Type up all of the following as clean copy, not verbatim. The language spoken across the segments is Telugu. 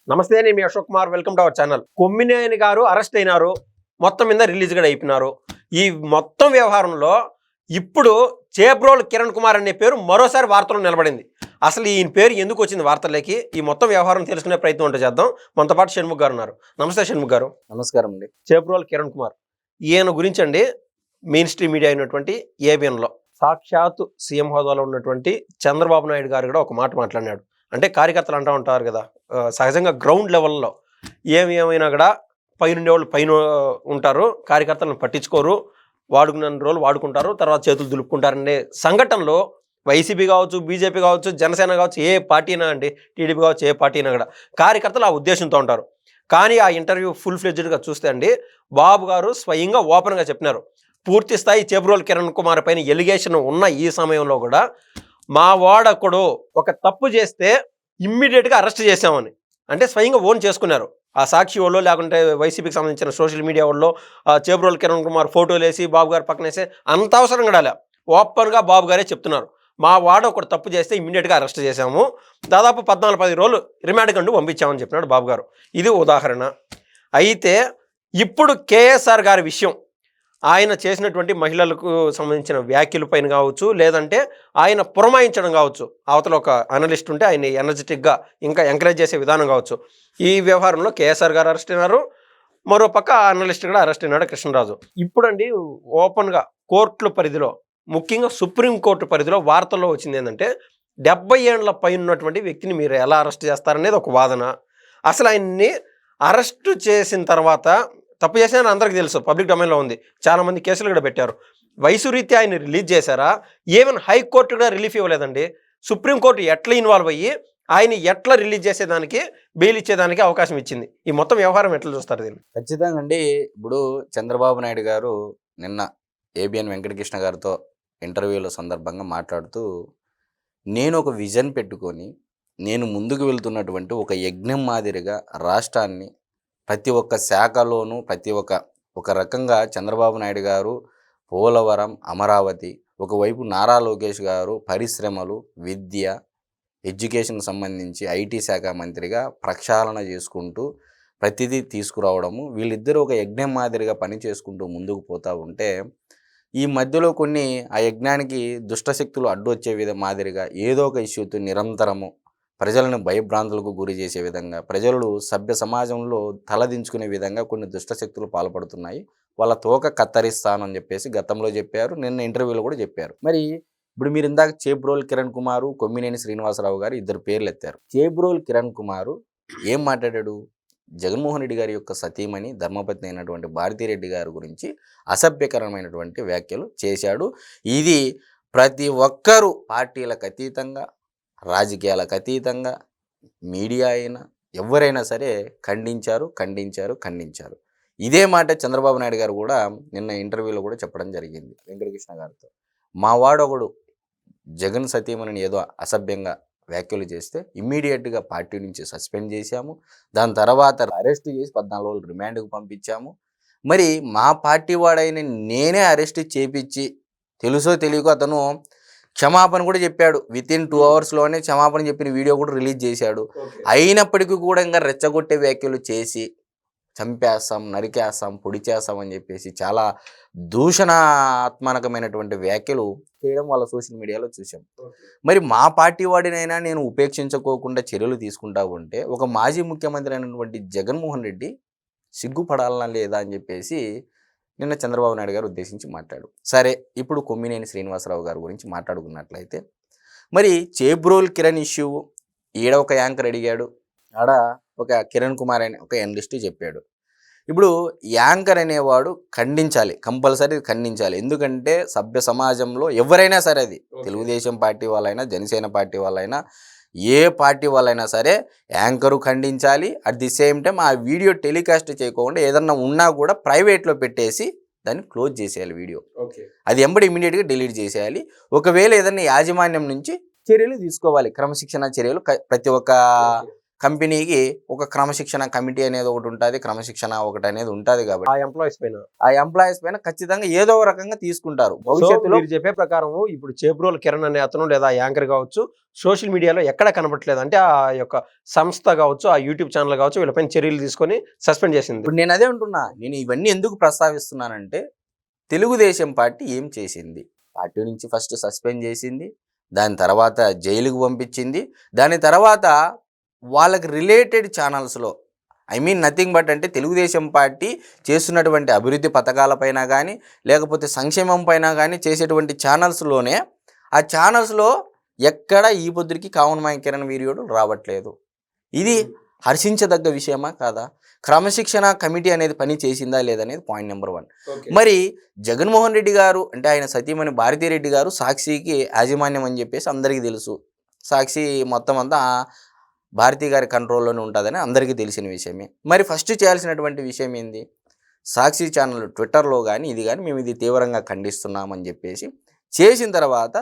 నమస్తే, నేను మీ Ashok Kumar. Welcome to our channel. Kommineni గారు అరెస్ట్ అయినారు, మొత్తం మీద రిలీజ్ కూడా అయిపోయినారు. ఈ మొత్తం వ్యవహారంలో ఇప్పుడు చేబ్రోలు కిరణ్ కుమార్ అనే పేరు మరోసారి వార్తల్లో నిలబడింది. అసలు ఈయన పేరు ఎందుకు వచ్చింది వార్తల్లోకి, ఈ మొత్తం వ్యవహారం తెలుసుకునే ప్రయత్నం ఉంటే చేద్దాం. మనతో పాటు షణ్ముఖ్ గారు ఉన్నారు. నమస్తే షణ్ముఖ్ గారు. నమస్కారం అండి. చేబ్రోలు కిరణ్ కుమార్ ఈయన గురించి అండి మెయిన్ స్ట్రీమ్ మీడియా అయినటువంటి ఏబిఎన్లో సాక్షాత్తు సీఎం హోదాలో ఉన్నటువంటి చంద్రబాబు నాయుడు గారు కూడా ఒక మాట మాట్లాడినాడు. అంటే కార్యకర్తలు అంటూ ఉంటారు కదా, సహజంగా గ్రౌండ్ లెవెల్లో ఏమైనా కూడా పైనుండే వాళ్ళు పైన ఉంటారు, కార్యకర్తలను పట్టించుకోరు, వాడుకున్న రోజులు వాడుకుంటారు, తర్వాత చేతులు దులుపుకుంటారనే సంఘటనలో వైసీపీ కావచ్చు, బీజేపీ కావచ్చు, జనసేన కావచ్చు, ఏ పార్టీ అయినా అండి, టీడీపీ కావచ్చు, ఏ పార్టీ అయినా కూడా కార్యకర్తలు ఆ ఉద్దేశంతో ఉంటారు. కానీ ఆ ఇంటర్వ్యూ ఫుల్ ఫ్లెడ్జ్డ్గా చూస్తే అండి బాబు గారు స్వయంగా ఓపెన్గా చెప్పినారు, పూర్తి స్థాయి చేబ్రోలు కిరణ్ కుమార్ పైన ఎలిగేషన్ ఉన్న ఈ సమయంలో కూడా మా వాడొకడు ఒక తప్పు చేస్తే ఇమ్మీడియట్గా అరెస్ట్ చేసామని అంటే స్వయంగా ఓన్ చేసుకున్నారు. ఆ సాక్షి వాళ్ళు లేకుంటే వైసీపీకి సంబంధించిన సోషల్ మీడియా వాళ్ళు చేబ్రోలు కిరణ్ కుమార్ ఫోటోలు వేసి బాబు గారు పక్కన వేసి అంత అవసరం కూడా ఓపెన్గా బాబు గారే చెప్తున్నారు, మా వాడు ఒకటి తప్పు చేస్తే ఇమ్మీడియట్గా అరెస్ట్ చేశాము, దాదాపు 14-10 రోజులు రిమాండ్ కంటూ పంపించామని చెప్పినాడు బాబు గారు. ఇది ఉదాహరణ. అయితే ఇప్పుడు కేఎస్ఆర్ గారి విషయం, ఆయన చేసినటువంటి మహిళలకు సంబంధించిన వ్యాఖ్యల పైన కావచ్చు, లేదంటే ఆయన పురమాయించడం కావచ్చు, అవతల ఒక అనలిస్ట్ ఉంటే ఆయన ఎనర్జెటిక్గా ఇంకా ఎంకరేజ్ చేసే విధానం కావచ్చు, ఈ వ్యవహారంలో కేఎస్ఆర్ గారు అరెస్ట్ అయినారు, మరో పక్క అనలిస్ట్ కూడా అరెస్ట్ అయినాడు కృష్ణరాజు. ఇప్పుడండి ఓపెన్గా కోర్టుల పరిధిలో, ముఖ్యంగా సుప్రీంకోర్టు పరిధిలో వార్తల్లో వచ్చింది ఏంటంటే 70 ఏళ్ల పైన ఉన్నటువంటి వ్యక్తిని మీరు ఎలా అరెస్ట్ చేస్తారనేది ఒక వాదన. అసలు ఆయన్ని అరెస్టు చేసిన తర్వాత తప్పు చేసిన అందరికీ తెలుసు, పబ్లిక్ డొమైన్లో ఉంది, చాలామంది కేసులు కూడా పెట్టారు. వయసు రీత్యా ఆయన రిలీజ్ చేశారా, ఈవెన్ హైకోర్టు కూడా రిలీఫ్ ఇవ్వలేదండి. సుప్రీంకోర్టు ఎట్లా ఇన్వాల్వ్ అయ్యి ఆయన ఎట్లా రిలీజ్ చేసేదానికి, బెయిల్ ఇచ్చేదానికి అవకాశం ఇచ్చింది. ఈ మొత్తం వ్యవహారం ఎట్లా చూస్తారు దీన్ని? ఖచ్చితంగా అండి. ఇప్పుడు చంద్రబాబు నాయుడు గారు నిన్న ఏబిఎన్ వెంకటకృష్ణ గారితో ఇంటర్వ్యూల సందర్భంగా మాట్లాడుతూ, నేను ఒక విజన్ పెట్టుకొని నేను ముందుకు వెళ్తున్నటువంటి ఒక యజ్ఞం మాదిరిగా రాష్ట్రాన్ని ప్రతి ఒక్క శాఖలోనూ ఒక రకంగా చంద్రబాబు నాయుడు గారు పోలవరం, అమరావతి, ఒకవైపు నారా లోకేష్ గారు పరిశ్రమలు, విద్య, ఎడ్యుకేషన్ సంబంధించి ఐటీ శాఖ మంత్రిగా ప్రక్షాళన చేసుకుంటూ ప్రతిదీ తీసుకురావడము, వీళ్ళిద్దరూ ఒక యజ్ఞం మాదిరిగా పని చేసుకుంటూ ముందుకు పోతూ ఉంటే, ఈ మధ్యలో కొన్ని ఆ యజ్ఞానికి దుష్టశక్తులు అడ్డు వచ్చే మాదిరిగా ఏదో ఒక ఇష్యూతో నిరంతరము ప్రజలను భయభ్రాంతులకు గురి చేసే విధంగా, ప్రజలు సభ్య సమాజంలో తలదించుకునే విధంగా కొన్ని దుష్టశక్తులు పాల్పడుతున్నాయి, వాళ్ళ తోక కత్తరిస్తానని చెప్పేసి గతంలో చెప్పారు, నిన్న ఇంటర్వ్యూలో కూడా చెప్పారు. మరి ఇప్పుడు మీరు ఇందాక చేబ్రోలు కిరణ్ కుమారు, కొమ్మినేని శ్రీనివాసరావు గారు ఇద్దరు పేర్లు ఎత్తారు. చేబ్రోలు కిరణ్ కుమారు ఏం మాట్లాడాడు? జగన్మోహన్ రెడ్డి గారి యొక్క సతీమణి, ధర్మపత్ని అయినటువంటి భారతీరెడ్డి గారి గురించి అసభ్యకరమైనటువంటి వ్యాఖ్యలు చేశాడు. ఇది ప్రతి ఒక్కరూ పార్టీలకు అతీతంగా, రాజకీయాలకు అతీతంగా, మీడియా అయినా ఎవరైనా సరే ఖండించారు. ఇదే మాట చంద్రబాబు నాయుడు గారు కూడా నిన్న ఇంటర్వ్యూలో కూడా చెప్పడం జరిగింది వెంకటకృష్ణ గారితో. మా వాడొకడు జగన్ సతీమణిని ఏదో అసభ్యంగా వ్యాఖ్యలు చేస్తే ఇమ్మీడియట్గా పార్టీ నుంచి సస్పెండ్ చేశాము, దాని తర్వాత అరెస్ట్ చేసి 14 రోజులు రిమాండ్కు పంపించాము. మరి మా పార్టీ వాడైన నేనే అరెస్ట్ చేపించి, తెలుసో తెలియకో అతను క్షమాపణ కూడా చెప్పాడు, వితిన్ 2 అవర్స్లోనే క్షమాపణ చెప్పిన వీడియో కూడా రిలీజ్ చేశాడు. అయినప్పటికీ కూడా ఇంకా రెచ్చగొట్టే వ్యాఖ్యలు చేసి చంపేస్తాం, నరికేస్తాం, పొడి చేస్తాం అని చెప్పేసి చాలా దూషణాత్మకమైనటువంటి వ్యాఖ్యలు చేయడం వాళ్ళ సోషల్ మీడియాలో చూసాం. మరి మా పార్టీ వాడినైనా నేను ఉపేక్షించుకోకుండా చర్యలు తీసుకుంటా ఉంటే ఒక మాజీ ముఖ్యమంత్రి అయినటువంటి జగన్మోహన్ రెడ్డి సిగ్గుపడాలనా లేదా అని చెప్పేసి నిన్న చంద్రబాబు నాయుడు గారు ఉద్దేశించి మాట్లాడు. సరే, ఇప్పుడు కొమ్మినేని శ్రీనివాసరావు గారి గురించి మాట్లాడుకున్నట్లయితే, మరి చేబ్రోలు కిరణ్ ఇష్యూ ఈడ ఒక యాంకర్ అడిగాడు, ఆడ ఒక కిరణ్ కుమార్ అనే ఒక ఎనలిస్ట్ చెప్పాడు. ఇప్పుడు యాంకర్ అనేవాడు ఖండించాలి, కంపల్సరీ ఖండించాలి. ఎందుకంటే సభ్య సమాజంలో ఎవరైనా సరే, అది తెలుగుదేశం పార్టీ వాళ్ళైనా, జనసేన పార్టీ వాళ్ళైనా, ఏ పార్టీ వాళ్ళైనా సరే యాంకరు ఖండించాలి. అట్ ది సేమ్ టైం ఆ వీడియో టెలికాస్ట్ చేయకుండా ఏదన్నా ఉన్నా కూడా ప్రైవేట్లో పెట్టేసి దాన్ని క్లోజ్ చేసేయాలి వీడియో. అది ఎంబడి ఇమీడియట్గా డిలీట్ చేసేయాలి. ఒకవేళ ఏదన్నా యాజమాన్యం నుంచి చర్యలు తీసుకోవాలి, క్రమశిక్షణ చర్యలు ప్రతి ఒక్క కంపెనీకి ఒక క్రమశిక్షణ కమిటీ అనేది ఒకటి ఉంటుంది, క్రమశిక్షణ ఒకటి అనేది ఉంటుంది. కాబట్టి ఆ ఎంప్లాయీస్ పైన ఆ ఎంప్లాయీస్ పైన ఖచ్చితంగా ఏదో ఒక రకంగా తీసుకుంటారు సో భవిష్యత్తులో. మీరు చెప్పే ప్రకారం ఇప్పుడు చేబ్రోలు కిరణ్ అనే అతను లేదా యాంకర్ కావచ్చు సోషల్ మీడియాలో ఎక్కడ కనబడట్లేదు. అంటే ఆ యొక్క సంస్థ కావచ్చు, ఆ యూట్యూబ్ ఛానల్ కావచ్చు, వీళ్ళపైన చర్యలు తీసుకొని సస్పెండ్ చేసింది. ఇప్పుడు నేను అదే అంటున్నా, నేను ఇవన్నీ ఎందుకు ప్రస్తావిస్తున్నానంటే తెలుగుదేశం పార్టీ ఏం చేసింది, పార్టీ నుంచి ఫస్ట్ సస్పెండ్ చేసింది, దాని తర్వాత జైలుకు పంపించింది, దాని తర్వాత వాళ్ళకి రిలేటెడ్ ఛానల్స్లో నథింగ్ బట్ అంటే తెలుగుదేశం పార్టీ చేస్తున్నటువంటి అభివృద్ధి పథకాలపైన కానీ లేకపోతే సంక్షేమం పైన కానీ చేసేటువంటి ఛానల్స్లోనే ఆ ఛానల్స్లో ఎక్కడ ఈ పొద్దురికి కామన్ కిరణ్ వీడియోలు రావట్లేదు. ఇది హర్షించదగ్గ విషయమా కాదా? క్రమశిక్షణ కమిటీ అనేది పని చేసిందా లేదనేది పాయింట్ నెంబర్ 1. మరి జగన్మోహన్ రెడ్డి గారు అంటే ఆయన సతీమణి భారతీరెడ్డి గారు సాక్షికి యాజమాన్యం అని చెప్పేసి అందరికీ తెలుసు. సాక్షి మొత్తం అంతా భారతీ గారి కంట్రోల్లోనే ఉంటుందని అందరికీ తెలిసిన విషయమే. మరి ఫస్ట్ చేయాల్సినటువంటి విషయం ఏంది, సాక్షి ఛానల్ ట్విట్టర్లో కానీ ఇది కానీ మేము ఇది తీవ్రంగా ఖండిస్తున్నామని చెప్పేసి చేసిన తర్వాత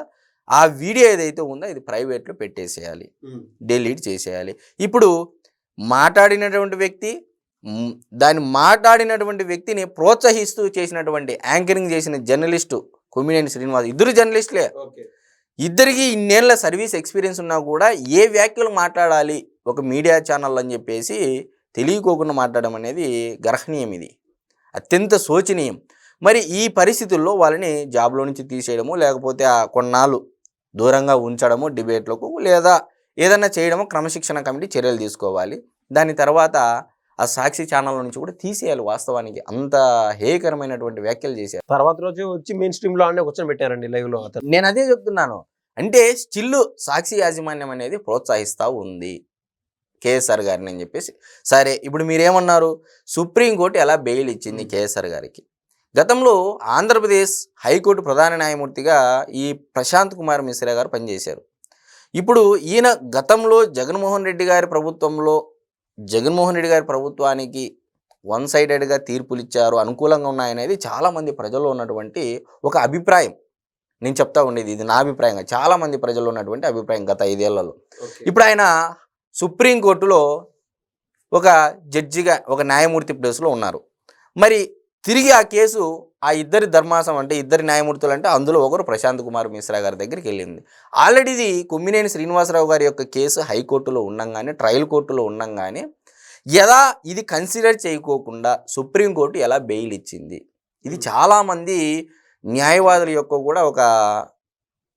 ఆ వీడియో ఏదైతే ఉందో ఇది ప్రైవేట్లో పెట్టేసేయాలి, డిలీట్ చేసేయాలి. ఇప్పుడు మాట్లాడినటువంటి వ్యక్తి దాన్ని మాట్లాడినటువంటి వ్యక్తిని ప్రోత్సహిస్తూ చేసినటువంటి యాంకరింగ్ చేసిన జర్నలిస్టు కొమ్మినేని శ్రీనివాస్, ఇద్దరు జర్నలిస్టులే, ఇద్దరికి ఇన్నేళ్ల సర్వీస్ ఎక్స్పీరియన్స్ ఉన్నా కూడా ఏ వ్యాఖ్యలు మాట్లాడాలి ఒక మీడియా ఛానల్ అని చెప్పేసి తెలియకోకుండా మాట్లాడడం అనేది గర్హనీయం, ఇది అత్యంత శోచనీయం. మరి ఈ పరిస్థితుల్లో వాళ్ళని జాబ్లో నుంచి తీసేయడము లేకపోతే ఆ కొన్నాళ్ళు దూరంగా ఉంచడము డిబేట్లకు లేదా ఏదన్నా చేయడము క్రమశిక్షణ కమిటీ చర్యలు తీసుకోవాలి. దాని తర్వాత ఆ సాక్షి ఛానల్ నుంచి కూడా తీసేయాలి. వాస్తవానికి అంత హేయకరమైనటువంటి వ్యాఖ్యలు చేశారు. తర్వాత రోజు వచ్చి మెయిన్ స్ట్రీమ్ లో కూర్చొని పెట్టారండి లైవ్ లో. నేను అదే చెప్తున్నాను, అంటే స్టిల్ సాక్షి యాజమాన్యం అనేది ప్రోత్సహిస్తూ ఉంది కేఎస్ఆర్ గారిని అని చెప్పేసి. సరే, ఇప్పుడు మీరేమన్నారు, సుప్రీంకోర్టు ఎలా బెయిల్ ఇచ్చింది కేఎస్ఆర్ గారికి? గతంలో ఆంధ్రప్రదేశ్ హైకోర్టు ప్రధాన న్యాయమూర్తిగా ఈ ప్రశాంత్ కుమార్ మిశ్రా గారు పనిచేశారు. ఇప్పుడు ఈయన గతంలో జగన్మోహన్ రెడ్డి గారి ప్రభుత్వానికి వన్ సైడెడ్గా తీర్పులు ఇచ్చారు, అనుకూలంగా ఉన్నాయనేది చాలామంది ప్రజల్లో ఉన్నటువంటి ఒక అభిప్రాయం. నేను చెప్తా ఉండేది ఇది నా అభిప్రాయంగా, చాలామంది ప్రజల్లో ఉన్నటువంటి అభిప్రాయం గత 5 ఏళ్లలో. ఇప్పుడు ఆయన సుప్రీంకోర్టులో ఒక జడ్జిగా ఒక న్యాయమూర్తి ప్లేస్లో ఉన్నారు. మరి తిరిగి ఆ కేసు ఆ ఇద్దరి ధర్మాసం అంటే ఇద్దరి న్యాయమూర్తులు అంటే అందులో ఒకరు ప్రశాంత్ కుమార్ మిశ్రా గారి దగ్గరికి వెళ్ళింది. ఆల్రెడీ ఇది కొమ్మినేని శ్రీనివాసరావు గారి యొక్క కేసు హైకోర్టులో ఉండంగానే ట్రయల్ కోర్టులో ఉండంగానే ఎలా ఇది కన్సిడర్ చేయకోకుండా సుప్రీంకోర్టు ఎలా బెయిల్ ఇచ్చింది? ఇది చాలామంది న్యాయవాదుల యొక్క కూడా ఒక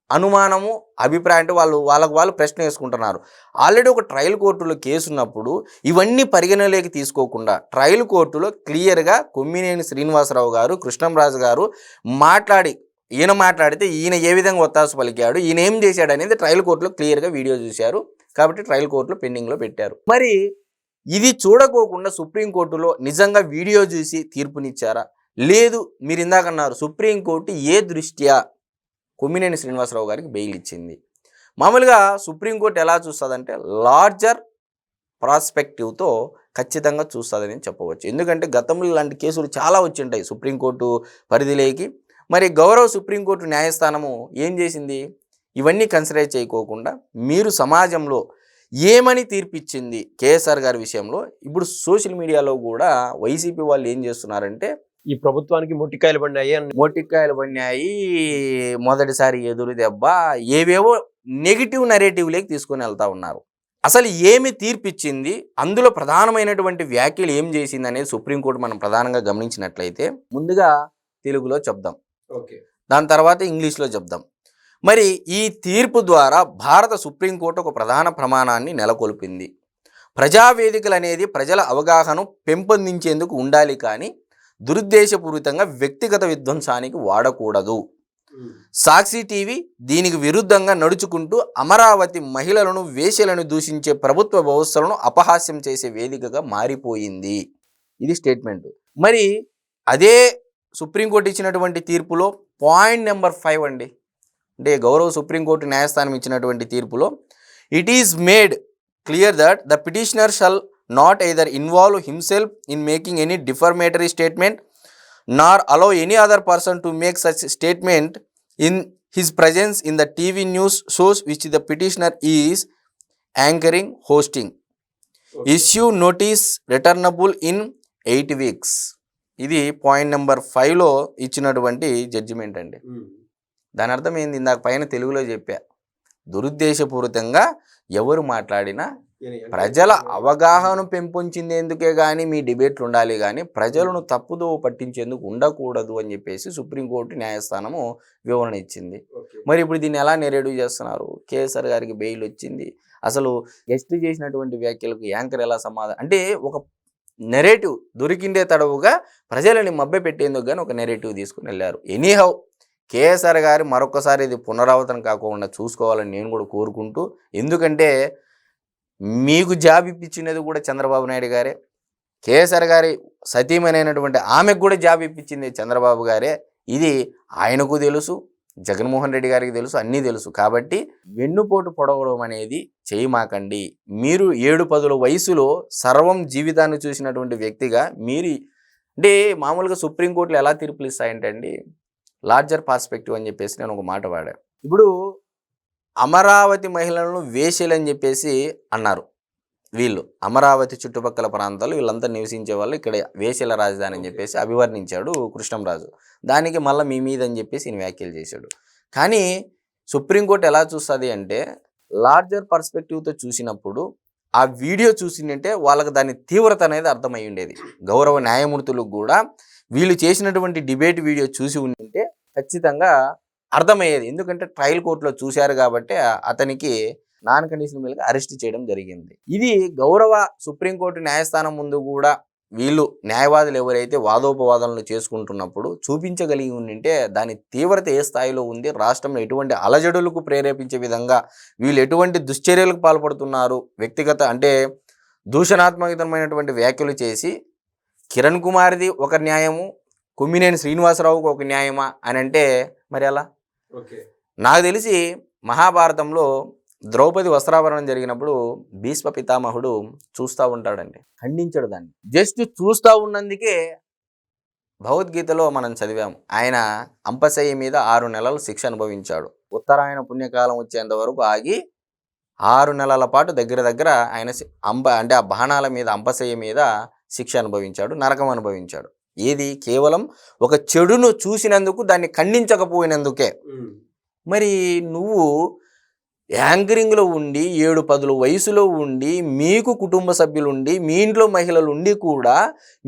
అనుమానము, అభిప్రాయం. అంటే వాళ్ళకు ప్రశ్న వేసుకుంటున్నారు. ఆల్రెడీ ఒక ట్రయల్ కోర్టులో కేసు ఉన్నప్పుడు ఇవన్నీ పరిగణలోకి తీసుకోకుండా ట్రయల్ కోర్టులో క్లియర్గా కొమ్మినేని శ్రీనివాసరావు గారు, కృష్ణంరాజు గారు ఈయన మాట్లాడితే ఈయన ఏ విధంగా ఒత్తాసు పలికాడు, ఈయన ఏం చేశాడు అనేది ట్రయల్ కోర్టులో క్లియర్గా వీడియో చూశారు. కాబట్టి ట్రయల్ కోర్టులో పెండింగ్లో పెట్టారు. మరి ఇది చూడకోకుండా సుప్రీంకోర్టులో నిజంగా వీడియో చూసి తీర్పునిచ్చారా? లేదు, మీరు ఇందాకన్నారు సుప్రీంకోర్టు ఏ దృష్ట్యా కొమ్మినేని శ్రీనివాసరావు గారికి బెయిల్ ఇచ్చింది. మామూలుగా సుప్రీంకోర్టు ఎలా చూస్తుందంటే లార్జర్ ప్రాస్పెక్టివ్తో ఖచ్చితంగా చూస్తుందని చెప్పవచ్చు. ఎందుకంటే గతంలో ఇలాంటి కేసులు చాలా వచ్చి ఉంటాయి సుప్రీంకోర్టు పరిధిలోకి. మరి గౌరవ సుప్రీంకోర్టు న్యాయస్థానము ఏం చేసింది? ఇవన్నీ కన్సిడర్ చేయకోకుండా మీరు సమాజంలో ఏమని తీర్పిచ్చింది కేఎస్ఆర్ గారి విషయంలో. ఇప్పుడు సోషల్ మీడియాలో కూడా వైసీపీ వాళ్ళు ఏం చేస్తున్నారంటే ఈ ప్రభుత్వానికి మొట్టికాయలు పడినాయి, మొదటిసారి ఎదురు దెబ్బ, ఏవేవో నెగిటివ్ నరేటివ్లోకి తీసుకొని వెళ్తూ ఉన్నారు. అసలు ఏమి తీర్పిచ్చింది, అందులో ప్రధానమైనటువంటి వ్యాఖ్యలు ఏం చేసింది అనేది సుప్రీంకోర్టు మనం ప్రధానంగా గమనించినట్లయితే ముందుగా తెలుగులో చెప్దాం, దాని తర్వాత ఇంగ్లీష్లో చెప్దాం. మరి ఈ తీర్పు ద్వారా భారత సుప్రీంకోర్టు ఒక ప్రధాన ప్రమాణాన్ని నెలకొల్పింది. ప్రజావేదికలు అనేది ప్రజల అవగాహన పెంపొందించేందుకు ఉండాలి, కానీ దురుద్దేశపూరితంగా వ్యక్తిగత విధ్వంసానికి వాడకూడదు. సాక్షి టీవీ దీనికి విరుద్ధంగా నడుచుకుంటూ అమరావతి మహిళలను, వేశ్యలను దూషించే ప్రభుత్వ వ్యవస్థలను అపహాస్యం చేసే వేదికగా మారిపోయింది. ఇది స్టేట్మెంట్. మరి అదే సుప్రీంకోర్టు ఇచ్చినటువంటి తీర్పులో పాయింట్ నెంబర్ 5 అండి, అంటే గౌరవ సుప్రీంకోర్టు న్యాయస్థానం ఇచ్చినటువంటి తీర్పులో it is made clear that the petitioner shall not either involve himself in making any defamatory statement nor allow any other person to make such statement in his presence in the TV news shows which the petitioner is anchoring, hosting. Issue notice returnable in 8 weeks. ఇది పాయింట్ నెంబర్ 5లో ఇచ్చినటువంటి జడ్జిమెంట్ అండి. దాని అర్థం ఏంది? ఇందాక పైన తెలుగులో చెప్పా, దురుద్దేశపూరితంగా ఎవరు మాట్లాడినా ప్రజల అవగాహన పెంపొందించేందుకే కానీ మీ డిబేట్లు ఉండాలి, కానీ ప్రజలను తప్పుదో పట్టించేందుకు ఉండకూడదు అని చెప్పేసి సుప్రీంకోర్టు న్యాయస్థానము వివరణ ఇచ్చింది. మరి ఇప్పుడు దీన్ని ఎలా నెరేటివ్ చేస్తున్నారు? కేసీఆర్ గారికి బెయిల్ వచ్చింది, అసలు గెస్ట్ చేసినటువంటి వ్యాఖ్యలకు యాంకర్ ఎలా సమాధానం, అంటే ఒక నెరేటివ్ దొరికిందే తడవుగా ప్రజలని మభ్య పెట్టేందుకు కానీ ఒక నెరేటివ్ తీసుకుని వెళ్ళారు. ఎనీహౌ కేసీఆర్ గారు మరొకసారి ఇది పునరావృతం కాకుండా చూసుకోవాలని నేను కూడా కోరుకుంటూ, ఎందుకంటే మీకు జాబ్ ఇప్పించినది కూడా చంద్రబాబు నాయుడు గారే, కేసీఆర్ గారి సతీమణైనటువంటి ఆమెకు కూడా జాబ్ ఇప్పించింది చంద్రబాబు గారే. ఇది ఆయనకు తెలుసు, జగన్మోహన్ రెడ్డి గారికి తెలుసు, అన్నీ తెలుసు. కాబట్టి వెన్నుపోటు పొడవడం అనేది చేయమాకండి. మీరు 7-10 వయసులో సర్వం జీవితాన్ని చూసినటువంటి వ్యక్తిగా మీరు, అంటే మామూలుగా సుప్రీంకోర్టులో ఎలా తీర్పులు ఇస్తాయంటే అండి, లార్జర్ పర్స్పెక్టివ్ అని చెప్పేసి నేను ఒక మాట వాడాను. ఇప్పుడు అమరావతి మహిళలను వేశ్యలని చెప్పేసి అన్నారు. వీళ్ళు అమరావతి చుట్టుపక్కల ప్రాంతాలు వీళ్ళంతా నివసించే వాళ్ళు, ఇక్కడ వేశ్యల రాజధాని అని చెప్పేసి అభివర్ణించాడు కృష్ణంరాజు. దానికి మళ్ళీ మీ మీద అని చెప్పేసి ఈయన వ్యాఖ్యలు చేశాడు. కానీ సుప్రీంకోర్టు ఎలా చూస్తుంది అంటే, లార్జర్ పర్స్పెక్టివ్తో చూసినప్పుడు ఆ వీడియో చూసిందంటే వాళ్ళకి దాని తీవ్రత అనేది అర్థమై ఉండేది. గౌరవ న్యాయమూర్తులకు కూడా వీళ్ళు చేసినటువంటి డిబేట్ వీడియో చూసి ఉంటే ఖచ్చితంగా అర్థమయ్యేది. ఎందుకంటే ట్రయల్ కోర్టులో చూశారు కాబట్టి అతనికి నాన్ కండిషనల్ బెయిల్గా అరెస్ట్ చేయడం జరిగింది. ఇది గౌరవ సుప్రీంకోర్టు న్యాయస్థానం ముందు కూడా వీళ్ళు న్యాయవాదులు ఎవరైతే వాదోపవాదనలు చేసుకుంటున్నప్పుడు చూపించగలిగి ఉండింటే దాని తీవ్రత ఏ స్థాయిలో ఉంది, రాష్ట్రంలో ఎటువంటి అలజడులకు ప్రేరేపించే విధంగా వీళ్ళు ఎటువంటి దుశ్చర్యలకు పాల్పడుతున్నారు, వ్యక్తిగత అంటే దూషణాత్మకమైనటువంటి వ్యాఖ్యలు చేసి కిరణ్ కుమార్ది ఒక న్యాయము, కొమ్మినేని శ్రీనివాసరావుకు ఒక న్యాయమా అని అంటే మరి అలా. నాకు తెలిసి మహాభారతంలో ద్రౌపది వస్త్రాభరణం జరిగినప్పుడు భీష్మ పితామహుడు చూస్తూ ఉంటాడండి, ఖండించడు దాన్ని. జస్ట్ చూస్తూ ఉన్నందుకే భగవద్గీతలో మనం చదివాము, ఆయన అంపశయ్య మీద 6 నెలలు శిక్ష అనుభవించాడు. ఉత్తరాయణ పుణ్యకాలం వచ్చేంత వరకు ఆగి 6 నెలల పాటు దగ్గర ఆయన అంటే ఆ బాణాల మీద అంపశయ్య మీద శిక్ష అనుభవించాడు, నరకం అనుభవించాడు. ఏది? కేవలం ఒక చెడును చూసినందుకు, దాన్ని ఖండించకపోయినందుకే. మరి నువ్వు యాంకరింగ్లో ఉండి 7-10 వయసులో ఉండి మీకు కుటుంబ సభ్యులు ఉండి మీ ఇంట్లో మహిళలు ఉండి కూడా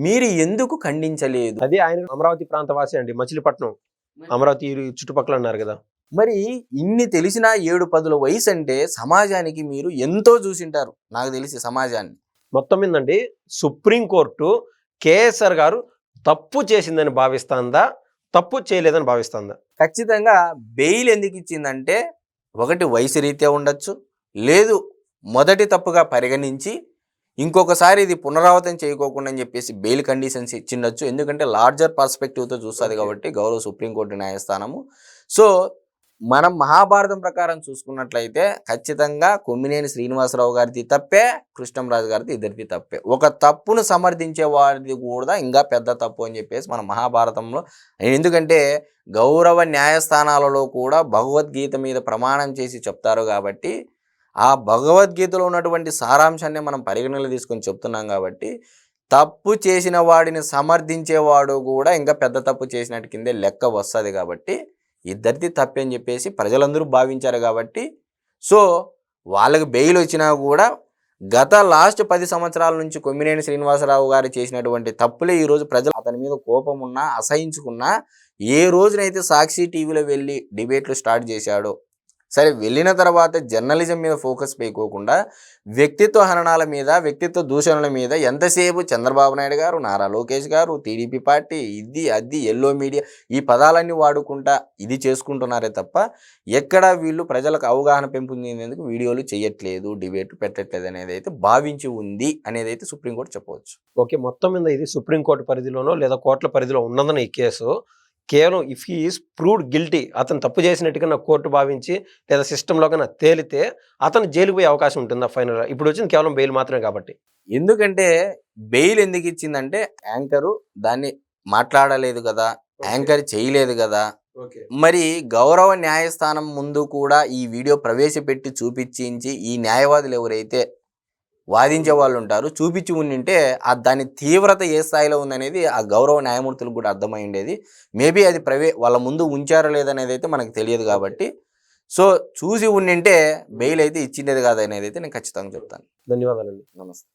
మీరు ఎందుకు ఖండించలేదు? అది ఆయన అమరావతి ప్రాంతవాసి అండి, మచిలీపట్నం అమరావతి చుట్టుపక్కల అన్నారు కదా. మరి ఇన్ని తెలిసిన 7-10 వయసు అంటే సమాజానికి మీరు ఎంతో చూసింటారు నాకు తెలిసి సమాజాన్ని. మొత్తం ఏందండి, సుప్రీంకోర్టు కేసీఆర్ గారు తప్పు చేసిందని భావిస్తుందా, తప్పు చేయలేదని భావిస్తుందా? ఖచ్చితంగా బెయిల్ ఎందుకు ఇచ్చిందంటే, ఒకటి వయసు రీత్యా ఉండొచ్చు, లేదు మొదటి తప్పుగా పరిగణించి ఇంకొకసారి ఇది పునరావృతం చేయకోకుండా అని చెప్పేసి బెయిల్ కండిషన్స్ ఇచ్చిండొచ్చు. ఎందుకంటే లార్జర్ పర్స్పెక్టివ్తో చూస్తుంది కాబట్టి గౌరవ సుప్రీంకోర్టు న్యాయస్థానము. సో మనం మహాభారతం ప్రకారం చూసుకున్నట్లయితే ఖచ్చితంగా కొమ్మినేని శ్రీనివాసరావు గారిది తప్పే, కృష్ణంరాజు గారిది ఇద్దరిది తప్పే. ఒక తప్పును సమర్థించే వారిది కూడా ఇంకా పెద్ద తప్పు అని చెప్పేసి మన మహాభారతంలో, ఎందుకంటే గౌరవ న్యాయస్థానాలలో కూడా భగవద్గీత మీద ప్రమాణం చేసి చెప్తారు కాబట్టి ఆ భగవద్గీతలో ఉన్నటువంటి సారాంశాన్ని మనం పరిగణనలో తీసుకొని చెప్తున్నాం కాబట్టి తప్పు చేసిన వాడిని సమర్థించేవాడు కూడా ఇంకా పెద్ద తప్పు చేసినట్టు కిందే లెక్క వస్తుంది. కాబట్టి ఇద్దరిది తప్పే అని చెప్పేసి ప్రజలందరూ భావించారు కాబట్టి సో వాళ్ళకి బెయిల్ వచ్చినా కూడా గత లాస్ట్ 10 సంవత్సరాల నుంచి కొమ్మినేని శ్రీనివాసరావు గారు చేసినటువంటి తప్పులే ఈరోజు ప్రజలు అతని మీద కోపం ఉన్నా అసహించుకున్నా ఏ రోజునైతే సాక్షి టీవీలో వెళ్ళి డిబేట్లు స్టార్ట్ చేశాడో, సరే వెళ్ళిన తర్వాత జర్నలిజం మీద ఫోకస్ పెట్టుకోకుండా వ్యక్తిత్వ హననాల మీద, వ్యక్తిత్వ దూషణల మీద ఎంతసేపు చంద్రబాబు నాయుడు గారు, నారా లోకేష్ గారు, టీడీపీ పార్టీ, ఇది అది ఎల్లో మీడియా ఈ పదాలన్నీ వాడుకుంటా ఇది చేసుకుంటున్నారే తప్ప ఎక్కడ వీళ్ళు ప్రజలకు అవగాహన పెంపొందేందుకు వీడియోలు చేయట్లేదు, డిబేట్ పెట్టట్లేదు అనేది అయితే భావించి ఉంది అనేది అయితే సుప్రీంకోర్టు చెప్పవచ్చు. ఓకే, మొత్తం మీద ఇది సుప్రీంకోర్టు పరిధిలోనో లేదా కోర్టుల పరిధిలో ఉన్నదని ఈ కేసు కేవలం if he is proved guilty, అతను తప్పు చేసినట్టుగా నా కోర్టు భావించి లేదా సిస్టంలో కన్నా తేలితే అతను జైలుకు పోయే అవకాశం ఉంటుందా ఫైనల్గా? ఇప్పుడు వచ్చింది కేవలం బెయిల్ మాత్రమే కాబట్టి. ఎందుకంటే బెయిల్ ఎందుకు ఇచ్చిందంటే యాంకరు దాన్ని మాట్లాడలేదు కదా, యాంకర్ చేయలేదు కదా. మరి గౌరవ న్యాయస్థానం ముందు కూడా ఈ వీడియో ప్రవేశపెట్టి చూపించి ఈ న్యాయవాదులు ఎవరైతే వాదించే వాళ్ళు ఉంటారు. చూపించి ఉండింటే దాని తీవ్రత ఏ స్థాయిలో ఉందనేది ఆ గౌరవ న్యాయమూర్తులకు కూడా అర్థమై ఉండేది. మేబీ అది వాళ్ళ ముందు ఉంచారో లేదనేది అయితే మనకు తెలియదు కాబట్టి, సో చూసి ఉండింటే బెయిల్ అయితే ఇచ్చిండేది కాదనేది అయితే నేను ఖచ్చితంగా చెప్తాను. ధన్యవాదాలండి. నమస్తే.